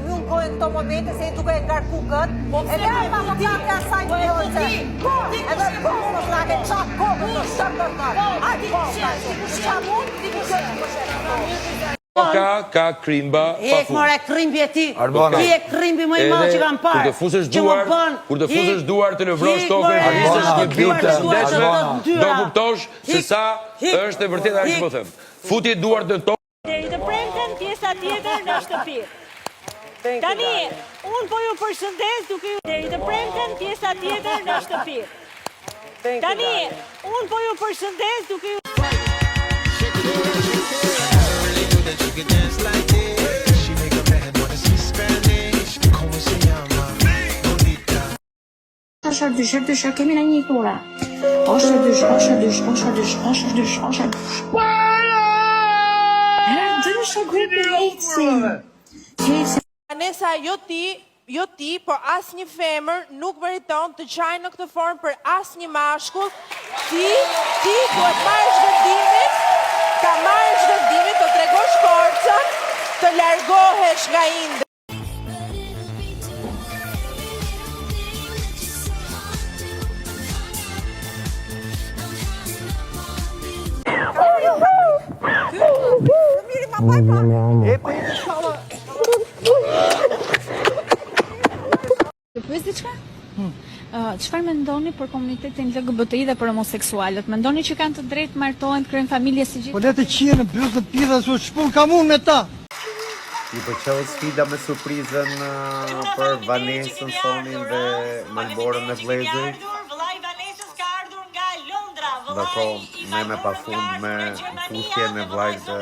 mbyll gojën në këto momente se i duke e ngarku këtë. E le ma më plake asaj të jose. Edhe po më plake qak kokën të shëndërtar. A di qa mund, di Ka krimba pa fund. Ek more krimbi e ti. Ti e krimbi më i madh që kam parë. Kur të fusësh duar të lëvrosh tokën, nisësh një bitë të ndeshme, do kuptosh se sa është e vërtetë ajo që po them. Futje duart në tokë. Deri të premten pjesa tjetër në shtëpi. Tani, unë po ju përshëndes duke ju deri të premten pjesa tjetër në shtëpi. Tani, unë po ju përshëndes duke ju Është kemi në një tura. Është Vanessa, jo ti, por asnjë femër nuk meriton të qajë në këtë formë për asnjë mashkull. Ti duhet marrësh vendimin, të tregosh forcën, të largohesh nga indë. Pyes diçka? Çfarë mendoni për komunitetin LGBTI dhe për homoseksualët? Mendoni që kanë të drejtë martohen, të krijojnë familje si gjithë? Po le të qihen në byllë të pidha, ç'pun kam unë me ta. I pëlqeu sfida me surprizën për Vanesën, Sonin dhe Malborën e vëllezërit. Vëllai Vanesës ka ardhur nga Londra. Ndërko, me pafund me puthjen e vllajt e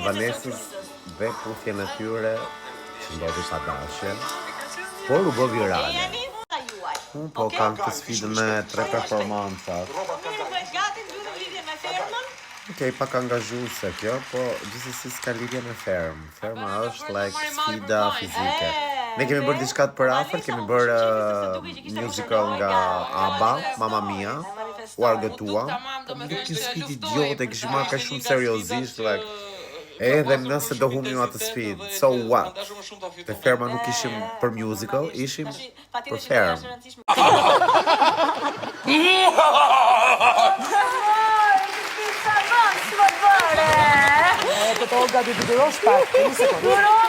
Vanesës dhe puthjen e tyre, që ndodhi sa dashje, por u bë virale. Po kanë këtë sfidë me 3 performanca. Okej, pak angazhuese kjo, po gjithsesi s'ka lidhje me fermë. Ferma është like sfida fizike. Ne kemi bërë diçka të përafërt, kemi bërë musical nga ABBA, Mamma Mia, u argëtuam. Po nuk një sfidë idiote, kishim marrë kaq shumë seriozisht, like edhe nëse do humnim atë sfidë, so what? Te ferma nuk ishim për musical, ishim për fermë. Të Olga, di të durosh pak, një sekundë.